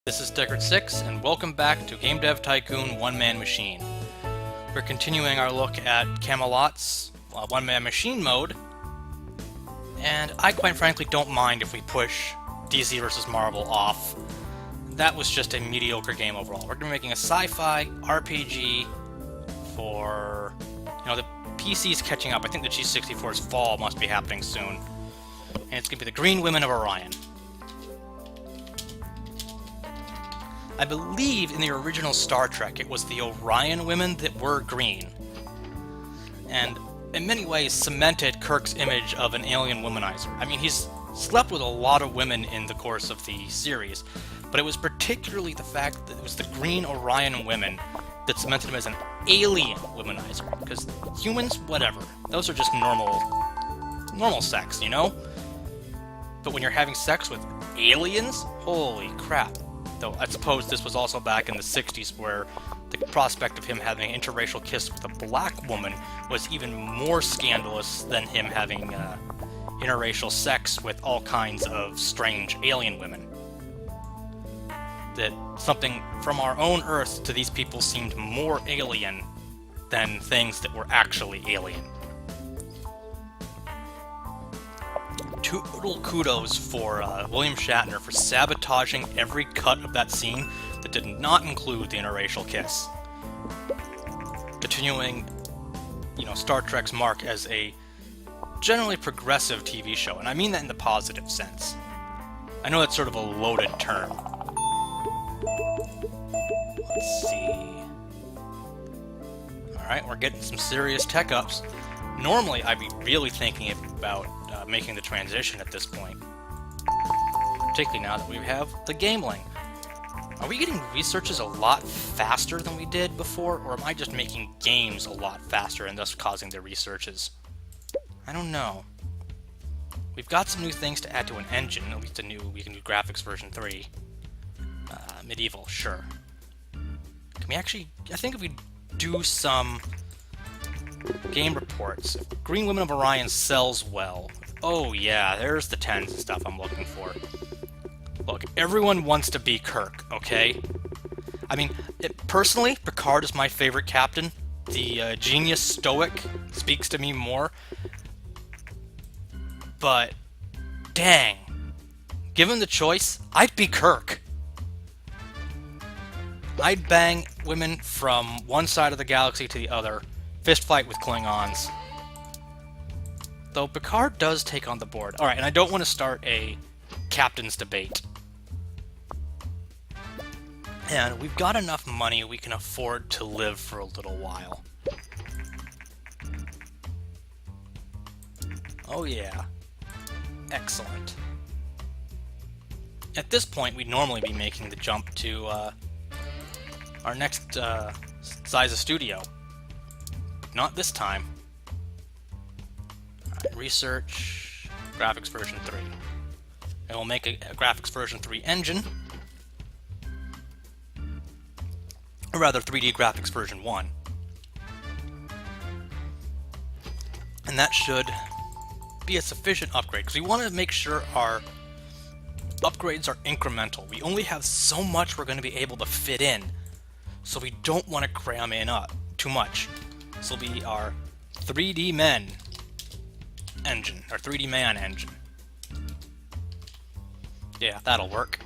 This is Deckard6, and welcome back to Game Dev Tycoon One-Man Machine. We're continuing our look at Camalot's One-Man Machine mode, and I quite frankly don't mind if we push DC vs. Marvel off. That was just a mediocre game overall. We're going to be making a sci-fi RPG for, the PC's catching up. I think the G64's fall must be happening soon. And it's going to be the Green Women of Orion. I believe in the original Star Trek it was the Orion women that were green, and in many ways cemented Kirk's image of an alien womanizer. I mean, he's slept with a lot of women in the course of the series, but it was particularly the fact that it was the green Orion women that cemented him as an alien womanizer, because humans, whatever, those are just normal sex, But when you're having sex with aliens, holy crap. Though I suppose this was also back in the 60s, where the prospect of him having an interracial kiss with a black woman was even more scandalous than him having interracial sex with all kinds of strange alien women. That something from our own Earth to these people seemed more alien than things that were actually alien. Total kudos for William Shatner for sabotaging every cut of that scene that did not include the interracial kiss. Continuing, Star Trek's mark as a generally progressive TV show, and I mean that in the positive sense. I know that's sort of a loaded term. Let's see. Alright, we're getting some serious tech ups. Normally, I'd be really thinking about making the transition at this point. Particularly now that we have the game link. Are we getting researches a lot faster than we did before, or am I just making games a lot faster and thus causing their researches? I don't know. We've got some new things to add to an engine, at least we can do graphics version 3. Medieval, sure. Can we actually, I think if we do some game reports, if Green Women of Orion sells well, oh yeah, there's the 10s and stuff I'm looking for. Look, everyone wants to be Kirk, okay? I mean, personally, Picard is my favorite captain. The genius stoic speaks to me more. But, dang. Given the choice, I'd be Kirk. I'd bang women from one side of the galaxy to the other, fist fight with Klingons. Though Picard does take on the board. Alright, and I don't want to start a captain's debate. And we've got enough money we can afford to live for a little while. Oh yeah. Excellent. At this point, we'd normally be making the jump to our next size of studio. Not this time. Alright, research, graphics version 3. And we'll make a graphics version 3 engine. Or rather, 3D graphics version 1. And that should be a sufficient upgrade, because we want to make sure our upgrades are incremental. We only have so much we're going to be able to fit in, so we don't want to cram in up too much. This will be our 3D Men engine, or 3D Man engine. Yeah, that'll work.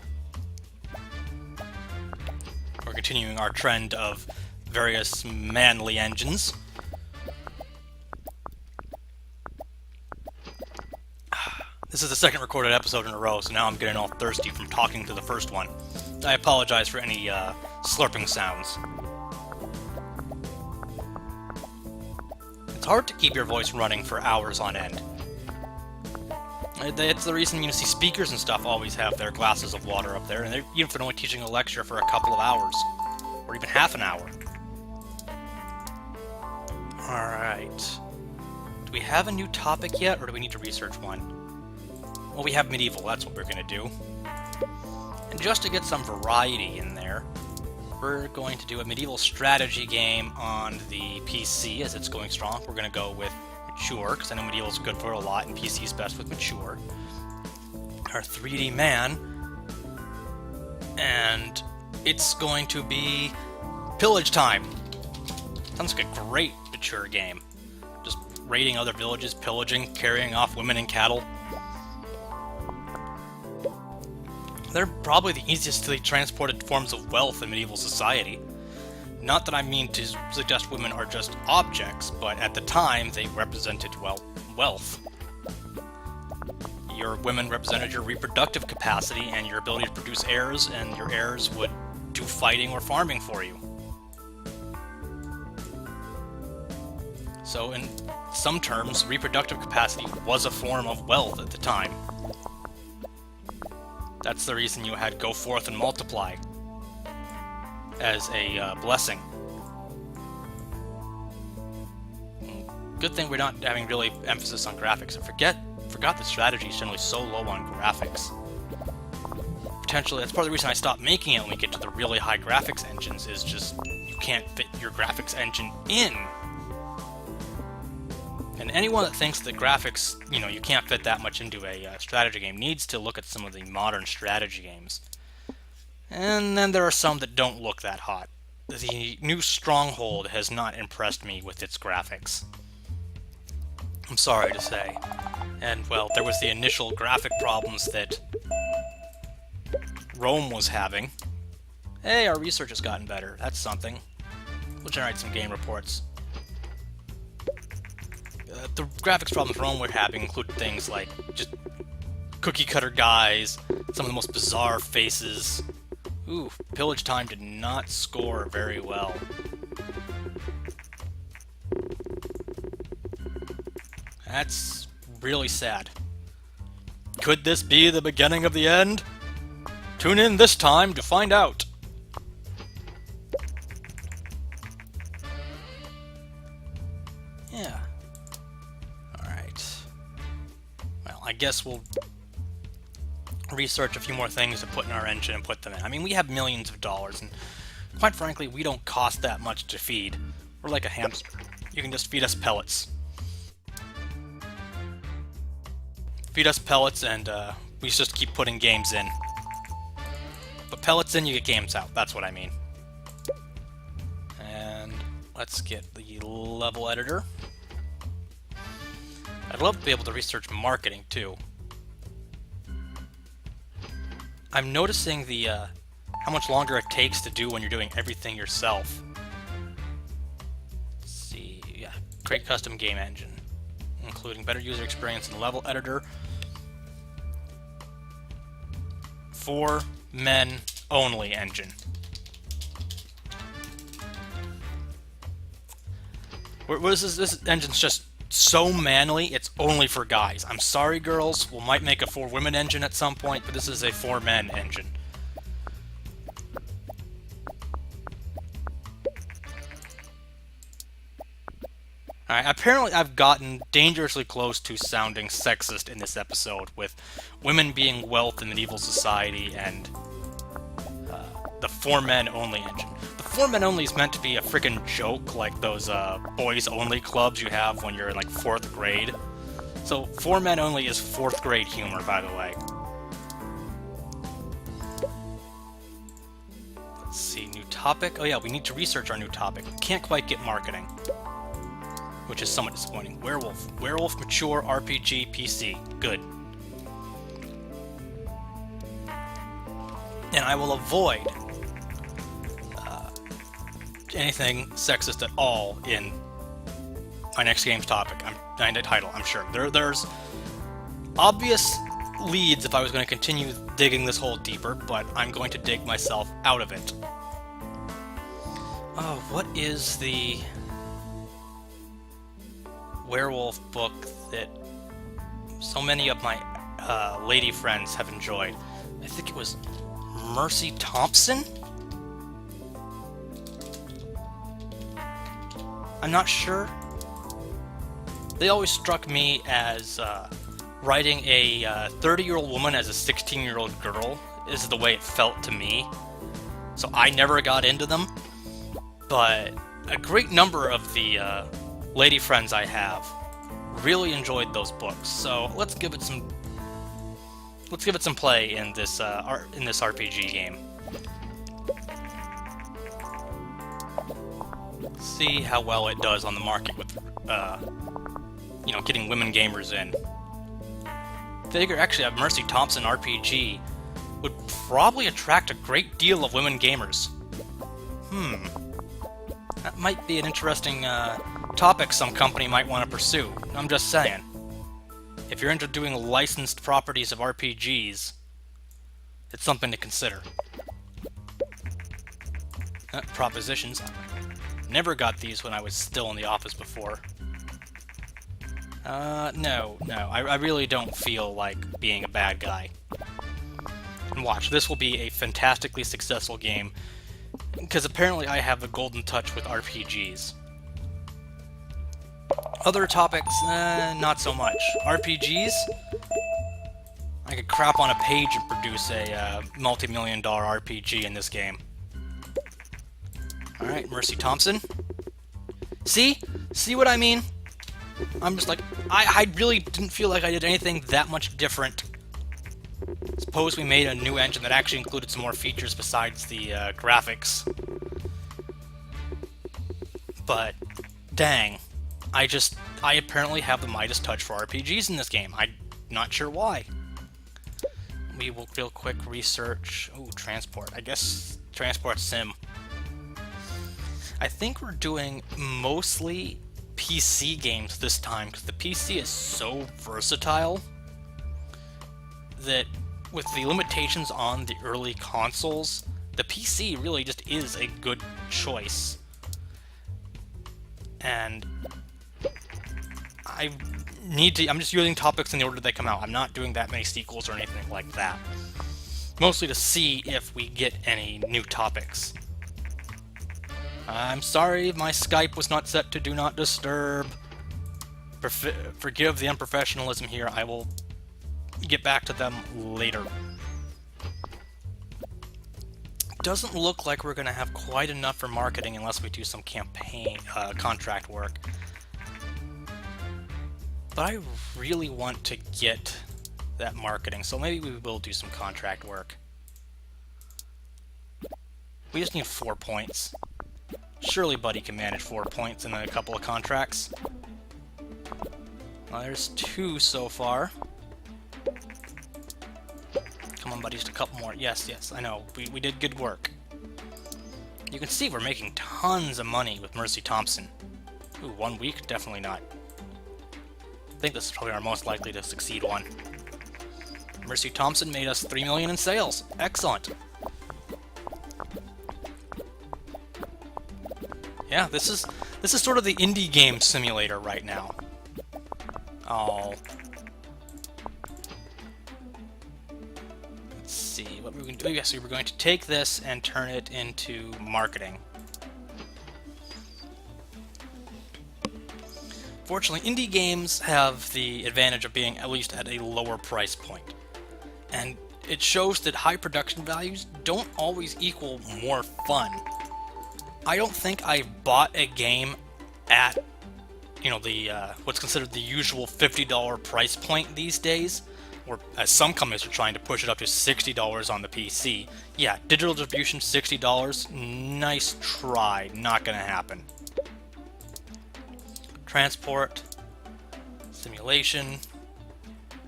We're continuing our trend of various manly engines. This is the second recorded episode in a row, so now I'm getting all thirsty from talking to the first one. I apologize for any slurping sounds. It's hard to keep your voice running for hours on end. It's the reason you see speakers and stuff always have their glasses of water up there, and even if they're only teaching a lecture for a couple of hours, or even half an hour. Alright. Do we have a new topic yet, or do we need to research one? Well, we have medieval, that's what we're going to do. And just to get some variety in there, we're going to do a medieval strategy game on the PC, as it's going strong. We're going to go with mature, because I know medieval is good for a lot, and PC is best with mature. Our 3D Man and it's going to be pillage time. Sounds like a great mature game. Just raiding other villages, pillaging, carrying off women and cattle. They're probably the easiest to transported forms of wealth in medieval society. Not that I mean to suggest women are just objects, but at the time they represented, well, wealth. Your women represented your reproductive capacity and your ability to produce heirs, and your heirs would do fighting or farming for you. So in some terms, reproductive capacity was a form of wealth at the time. That's the reason you had go forth and multiply as a blessing. Good thing we're not having really emphasis on graphics. I forgot the strategy is generally so low on graphics. Potentially, that's part of the reason I stopped making it when we get to the really high graphics engines, is just you can't fit your graphics engine in. And anyone that thinks that graphics, you can't fit that much into a strategy game needs to look at some of the modern strategy games. And then there are some that don't look that hot. The new Stronghold has not impressed me with its graphics. I'm sorry to say. And, well, there was the initial graphic problems that Rome was having. Hey, our research has gotten better. That's something. We'll generate some game reports. The graphics problems Rome were having included things like just cookie-cutter guys, some of the most bizarre faces. Ooh, Pillage Time did not score very well. That's really sad. Could this be the beginning of the end? Tune in this time to find out. Yeah. Alright. Well, I guess we'll research a few more things to put in our engine and put them in. I mean, we have millions of dollars, and quite frankly, we don't cost that much to feed. We're like a hamster. You can just feed us pellets. Feed us pellets, and we just keep putting games in. Put pellets in, you get games out. That's what I mean. And let's get the level editor. I'd love to be able to research marketing, too. I'm noticing the how much longer it takes to do when you're doing everything yourself. Let's see, yeah, create custom game engine, including better user experience and level editor. For men only engine. What is this? This engine's just so manly, it's only for guys. I'm sorry, girls. We might make a for women engine at some point, but this is a for men engine. Alright, apparently I've gotten dangerously close to sounding sexist in this episode, with women being wealth in medieval society and the for men only engine. The for men only is meant to be a freaking joke, like those boys only clubs you have when you're in like 4th grade. So for men only is 4th grade humor, by the way. Let's see, new topic. Oh yeah, we need to research our new topic. Can't quite get marketing, which is somewhat disappointing. Werewolf mature RPG PC. Good. And I will avoid anything sexist at all in my next game's topic. And the title, I'm sure. There's obvious leads if I was going to continue digging this hole deeper, but I'm going to dig myself out of it. Oh, what is the werewolf book that so many of my lady friends have enjoyed? I think it was Mercy Thompson? I'm not sure. They always struck me as writing a 30-year-old woman as a 16-year-old girl is the way it felt to me. So I never got into them. But a great number of the lady friends I have really enjoyed those books. So let's give it some play in this RPG game. see how well it does on the market with, getting women gamers in. Figure actually a Mercy Thompson RPG would probably attract a great deal of women gamers. That might be an interesting topic some company might want to pursue. I'm just saying. If you're into doing licensed properties of RPGs, it's something to consider. Propositions. Never got these when I was still in the office before. No. I really don't feel like being a bad guy. And watch, this will be a fantastically successful game, because apparently I have the golden touch with RPGs. Other topics, not so much. RPGs? I could crap on a page and produce a multi-million-dollar RPG in this game. Alright, Mercy Thompson. See? See what I mean? I'm just like, I really didn't feel like I did anything that much different. Suppose we made a new engine that actually included some more features besides the graphics. But, dang. I apparently have the Midas touch for RPGs in this game. I'm not sure why. We will real quick research... Ooh, transport. I guess transport sim. I think we're doing mostly PC games this time, because the PC is so versatile that with the limitations on the early consoles, the PC really just is a good choice. And I'm just using topics in the order they come out. I'm not doing that many sequels or anything like that. Mostly to see if we get any new topics. I'm sorry, my Skype was not set to Do Not Disturb. Forgive the unprofessionalism here. I will get back to them later. Doesn't look like we're going to have quite enough for marketing unless we do some campaign contract work. But I really want to get that marketing, so maybe we will do some contract work. We just need 4 points. Surely Buddy can manage 4 points in a couple of contracts. Well, there's 2 so far. Come on, Buddy, just a couple more. Yes, I know. We did good work. You can see we're making tons of money with Mercy Thompson. Ooh, 1 week? Definitely not. I think this is probably our most likely to succeed one. Mercy Thompson made us $3 million in sales. Excellent. Yeah, this is sort of the indie game simulator right now. Oh. Let's see what we're going to do. Yes, we were going to take this and turn it into marketing. Fortunately, indie games have the advantage of being at least at a lower price point. And it shows that high production values don't always equal more fun. I don't think I've bought a game at, what's considered the usual $50 price point these days, or as some companies are trying to push it up to $60 on the PC. Yeah, digital distribution, $60, nice try, not gonna happen. Transport, simulation,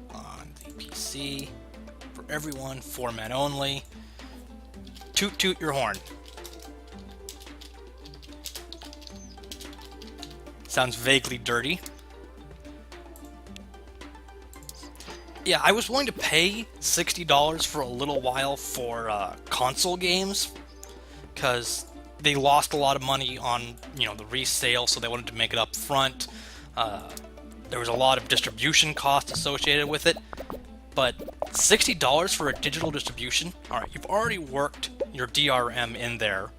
on the PC, for everyone, 4 men only. Toot toot your horn. Sounds vaguely dirty. Yeah, I was willing to pay $60 for a little while for console games, because they lost a lot of money on, the resale, so they wanted to make it up front. There was a lot of distribution costs associated with it, but $60 for a digital distribution? Alright, you've already worked your DRM in there,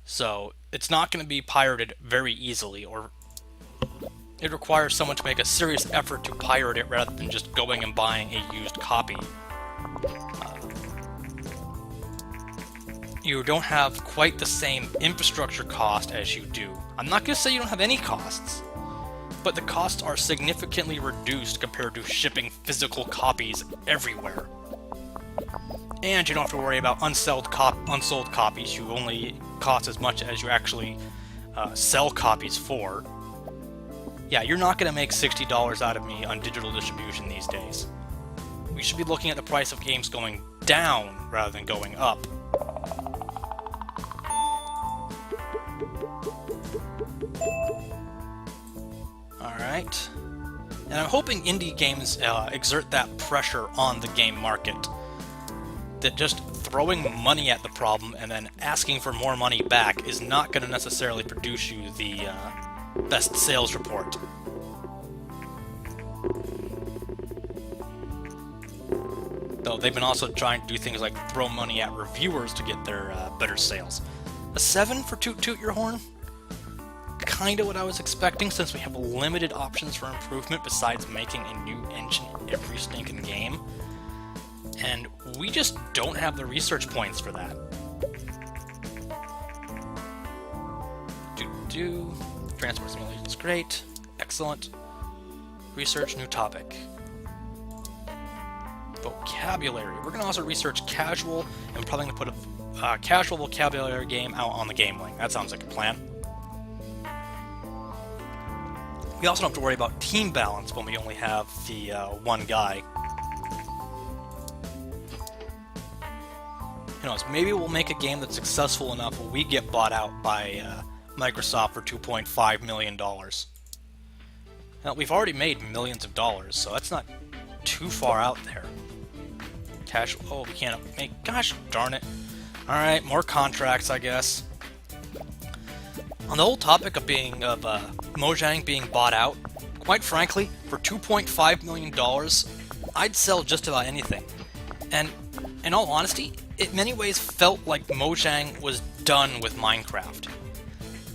so it's not going to be pirated very easily, or it requires someone to make a serious effort to pirate it rather than just going and buying a used copy. You don't have quite the same infrastructure cost as you do. I'm not going to say you don't have any costs, but the costs are significantly reduced compared to shipping physical copies everywhere. And you don't have to worry about unsold copies. You only cost as much as you actually sell copies for. Yeah, you're not going to make $60 out of me on digital distribution these days. We should be looking at the price of games going down rather than going up. Alright. And I'm hoping indie games exert that pressure on the game market. That just throwing money at the problem and then asking for more money back is not going to necessarily produce you the best sales report. Though they've been also trying to do things like throw money at reviewers to get their better sales. A 7 for Toot Toot Your Horn? Kinda what I was expecting, since we have limited options for improvement besides making a new engine every stinking game. And we just don't have the research points for that. Transport simulation is great. Excellent. Research new topic. Vocabulary. We're going to also research casual, and we're probably going to put a casual vocabulary game out on the game link. That sounds like a plan. We also don't have to worry about team balance when we only have the one guy. Who knows, maybe we'll make a game that's successful enough where we get bought out by Microsoft for $2.5 million. Now, we've already made millions of dollars, so that's not too far out there. Casual, oh, we can't make, gosh darn it. Alright, more contracts, I guess. On the whole topic of Mojang being bought out, quite frankly, for $2.5 million, I'd sell just about anything. And in all honesty, it in many ways felt like Mojang was done with Minecraft.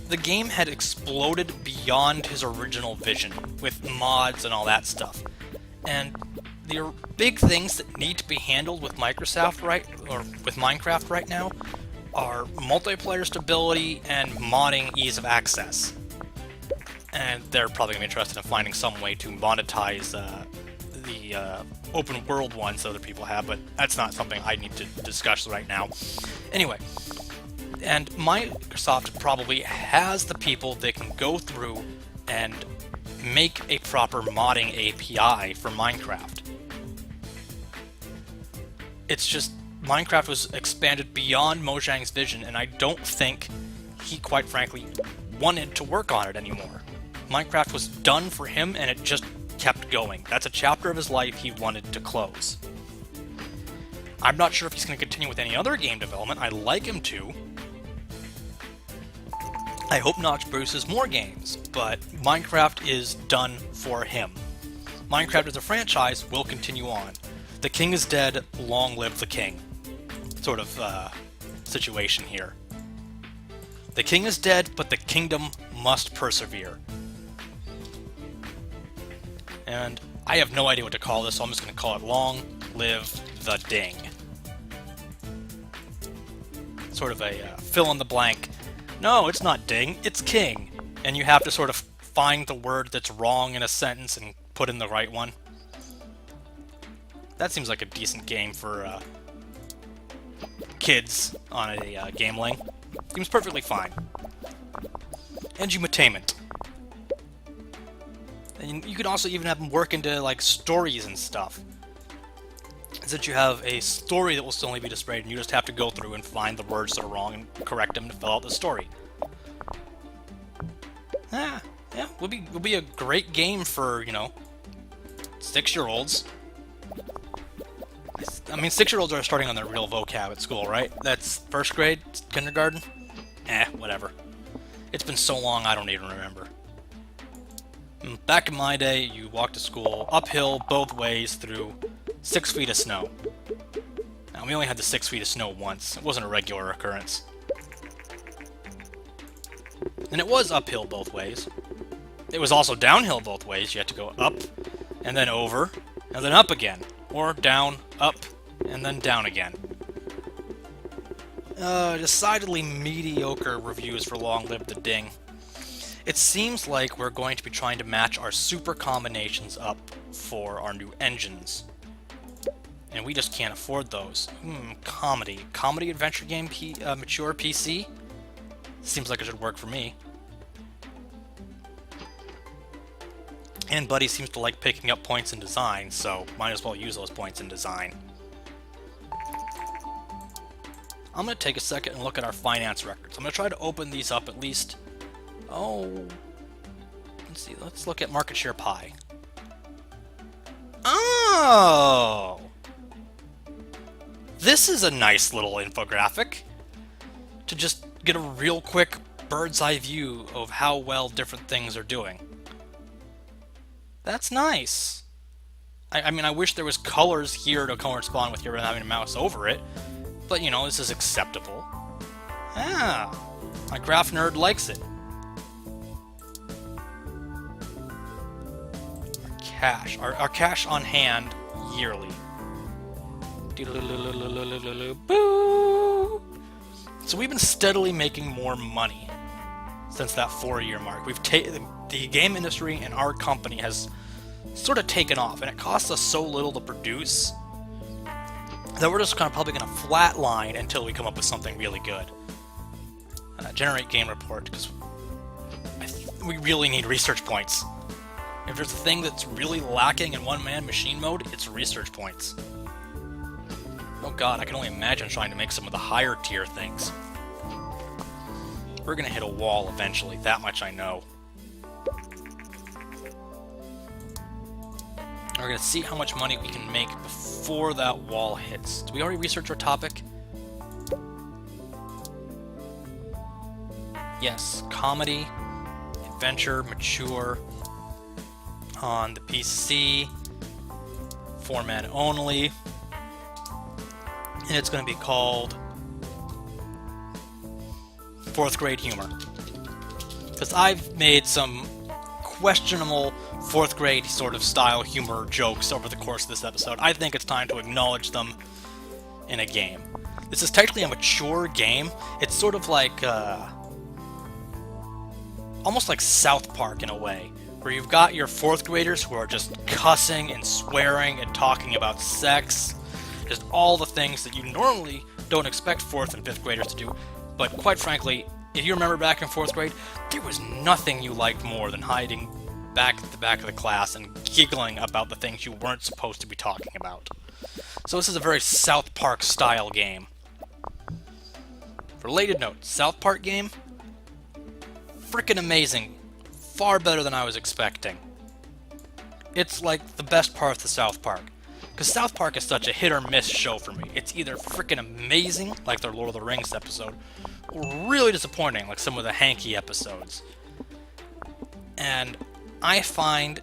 The game had exploded beyond his original vision, with mods and all that stuff. And the big things that need to be handled with Minecraft right now are multiplayer stability and modding ease of access. And they're probably going to be interested in finding some way to monetize the open world ones that other people have, but that's not something I need to discuss right now. Anyway, and Microsoft probably has the people that can go through and make a proper modding API for Minecraft. It's just, Minecraft was expanded beyond Mojang's vision, and I don't think he, quite frankly, wanted to work on it anymore. Minecraft was done for him, and it just kept going. That's a chapter of his life he wanted to close. I'm not sure if he's going to continue with any other game development. I'd like him to. I hope Notch produces more games, but Minecraft is done for him. Minecraft as a franchise will continue on. The king is dead, long live the king. Sort of situation here. The king is dead, but the kingdom must persevere. And I have no idea what to call this, so I'm just going to call it Long Live the Ding. Sort of a fill in the blank. No, it's not ding, it's king. And you have to sort of find the word that's wrong in a sentence and put in the right one. That seems like a decent game for kids on a game link. Seems perfectly fine. Edutainment. And you could also even have them work into like stories and stuff. Is that you have a story that will still only be displayed, and you just have to go through and find the words that are wrong and correct them to fill out the story. Yeah, would be a great game for, 6-year-olds. I mean, 6-year-olds are starting on their real vocab at school, right? That's first grade, kindergarten? Whatever. It's been so long, I don't even remember. Back in my day, you walked to school uphill both ways through 6 feet of snow. Now, we only had the 6 feet of snow once. It wasn't a regular occurrence. And it was uphill both ways. It was also downhill both ways. You had to go up, and then over, and then up again. Or down, up, and then down again. Decidedly mediocre reviews for Long Live the Ding. It seems like we're going to be trying to match our super combinations up for our new engines. And we just can't afford those. Comedy. Comedy adventure game mature PC? Seems like it should work for me. And Buddy seems to like picking up points in design, so might as well use those points in design. I'm going to take a second and look at our finance records. I'm going to try to open these up at least... Oh... Let's see, let's look at market share pie. Oh! This is a nice little infographic to just get a real quick bird's eye view of how well different things are doing. That's nice. I mean, I wish there was colors here to correspond with your having a mouse over it, but you know, this is acceptable. Ah, my graph nerd likes it. Cash. Our cash on hand yearly. Boo! So we've been steadily making more money since that 4-year mark. The game industry and our company has sort of taken off, and it costs us so little to produce that we're just kind of probably going to flatline until we come up with something really good. Generate game report, because we really need research points. If there's a thing that's really lacking in one-man machine mode, it's research points. Oh god, I can only imagine trying to make some of the higher tier things. We're gonna hit a wall eventually, that much I know. We're gonna see how much money we can make before that wall hits. Did we already research our topic? Yes, comedy, adventure, mature, on the PC, 4-man only, and it's going to be called 4th grade humor. Because I've made some questionable 4th grade sort of style humor jokes over the course of this episode. I think it's time to acknowledge them in a game. This is technically a mature game. It's sort of like, almost like South Park in a way, where you've got your 4th graders who are just cussing and swearing and talking about sex, just all the things that you normally don't expect 4th and 5th graders to do. But quite frankly, if you remember back in 4th grade, there was nothing you liked more than hiding back at the back of the class and giggling about the things you weren't supposed to be talking about. So this is a very South Park style game. Related note, South Park game, frickin' amazing. Far better than I was expecting. It's like the best part of the South Park. Because South Park is such a hit or miss show for me. It's either freaking amazing, like their Lord of the Rings episode, or really disappointing, like some of the Hanky episodes. And I find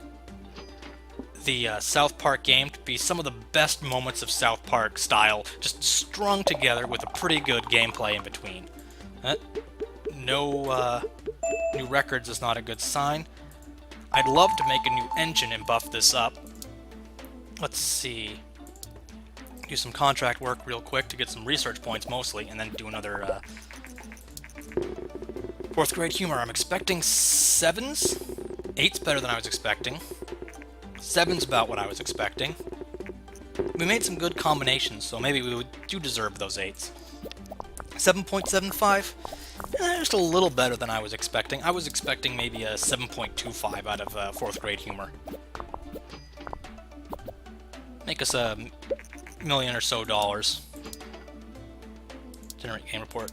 the South Park game to be some of the best moments of South Park style, just strung together with a pretty good gameplay in between. No new records is not a good sign. I'd love to make a new engine and buff this up. Let's see. Do some contract work real quick to get some research points mostly, and then do another 4th grade humor. I'm expecting 7s. 8's better than I was expecting. 7's about what I was expecting. We made some good combinations, so maybe we do deserve those 8s. 7.75? Just a little better than I was expecting. I was expecting maybe a 7.25 out of 4th grade humor. Make us $1 million or so. Generate game report.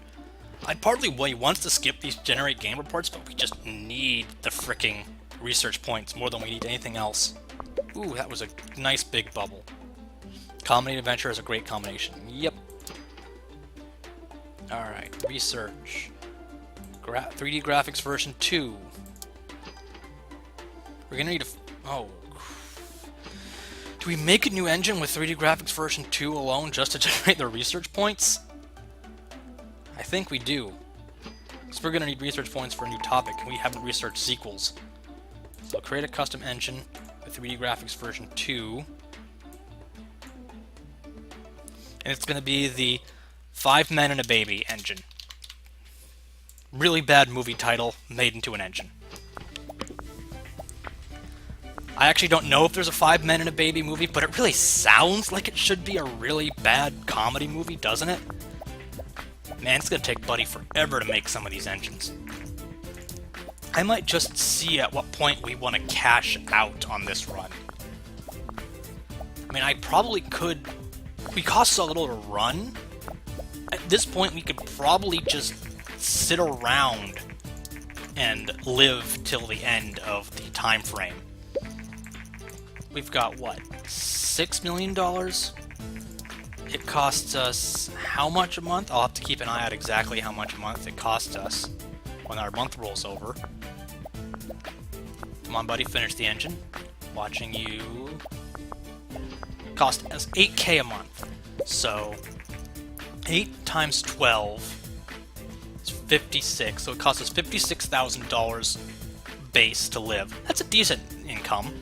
I'd partly want to skip these generate game reports, but we just need the fricking research points more than we need anything else. Ooh, that was a nice big bubble. Comedy and adventure is a great combination. Yep. Alright, research. 3D graphics version 2. We're gonna need oh. Do we make a new engine with 3D graphics version 2 alone just to generate the research points? I think we do. Because we're gonna need research points for a new topic, and we haven't researched sequels. So create a custom engine with 3D graphics version 2. And it's gonna be the 5 Men and a Baby engine. Really bad movie title made into an engine. I actually don't know if there's a 5 Men and a Baby movie, but it really sounds like it should be a really bad comedy movie, doesn't it? Man, it's gonna take Buddy forever to make some of these engines. I might just see at what point we want to cash out on this run. I mean, I probably could... We cost so little to run. At this point, we could probably just sit around and live till the end of the time frame. We've got, what, $6 million? It costs us how much a month? I'll have to keep an eye out exactly how much a month it costs us when our month rolls over. Come on, buddy, finish the engine. Watching you. Cost us 8K a month. So 8 times 12 is 56. So it costs us $56,000 base to live. That's a decent income.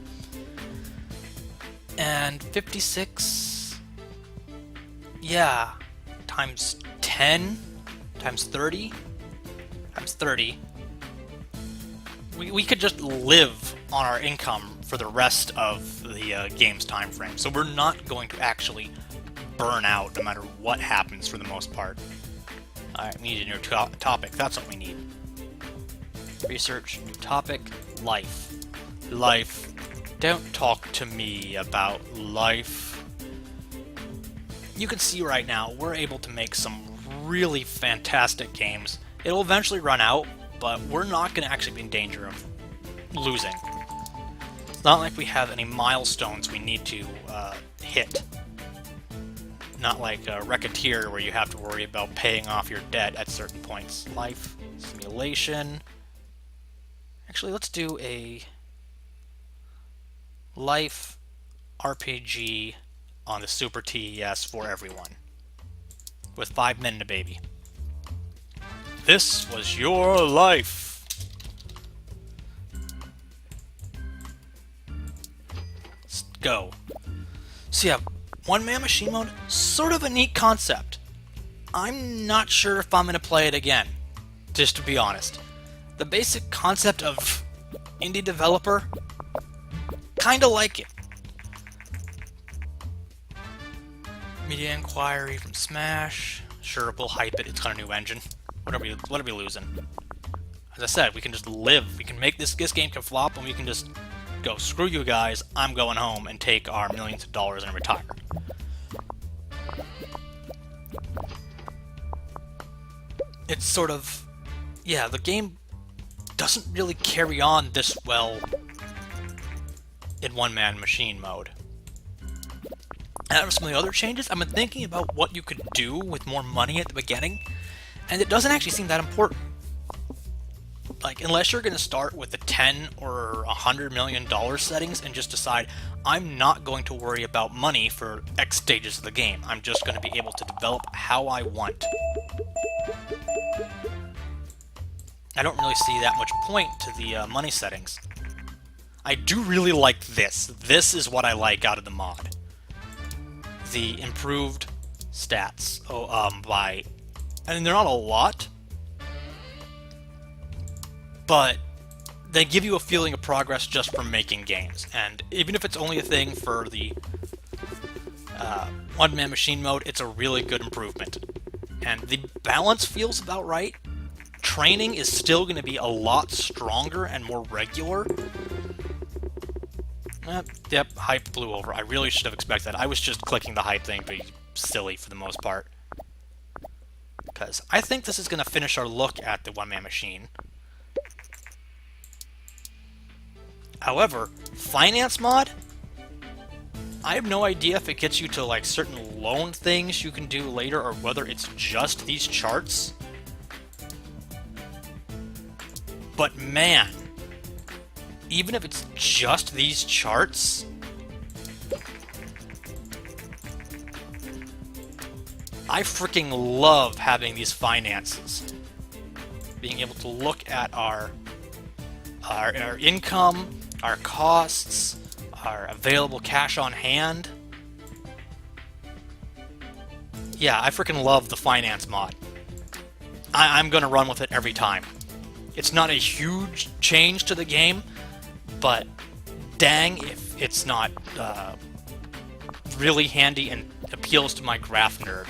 And 56, yeah, times 10, times 30, times 30. We could just live on our income for the rest of the game's time frame. So we're not going to actually burn out no matter what happens for the most part. Alright, we need a new topic. That's what we need. Research, new topic, life. Life. Don't talk to me about life. You can see right now, we're able to make some really fantastic games. It'll eventually run out, but we're not going to actually be in danger of losing. It's not like we have any milestones we need to hit. Not like Racketeer, where you have to worry about paying off your debt at certain points. Life, simulation. Actually, let's do a life RPG on the Super TES for everyone, with 5 men and a baby. This was your life. Let's go. So yeah, one-man machine mode, sort of a neat concept. I'm not sure if I'm going to play it again, just to be honest. The basic concept of indie developer, kinda like it. Media inquiry from Smash. Sure, we'll hype it. It's got a new engine. What are we losing? As I said, we can just live. We can make this game can flop, and we can just go, screw you guys, I'm going home, and take our millions of dollars and retire. It's sort of... Yeah, the game doesn't really carry on this well in one-man machine mode. And some of the other changes, I've been thinking about what you could do with more money at the beginning, and it doesn't actually seem that important. Like, unless you're going to start with the $10 or $100 million settings and just decide, I'm not going to worry about money for X stages of the game. I'm just going to be able to develop how I want. I don't really see that much point to the money settings. I do really like this. This is what I like out of the mod. The improved stats. And they're not a lot, but they give you a feeling of progress just from making games. And even if it's only a thing for the one-man machine mode, it's a really good improvement. And the balance feels about right. Training is still going to be a lot stronger and more regular. Yep, hype blew over. I really should have expected that. I was just clicking the hype thing, but silly for the most part. Because I think this is going to finish our look at the one-man machine. However, finance mod? I have no idea if it gets you to like certain loan things you can do later, or whether it's just these charts. But man, even if it's just these charts, I freaking love having these finances. Being able to look at our income, our costs, our available cash on hand. Yeah, I freaking love the finance mod. I'm gonna run with it every time. It's not a huge change to the game, but dang if it's not really handy and appeals to my graph nerd.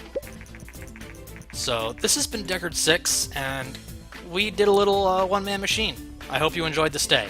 So this has been Deckard 6, and we did a little one-man machine. I hope you enjoyed the stay.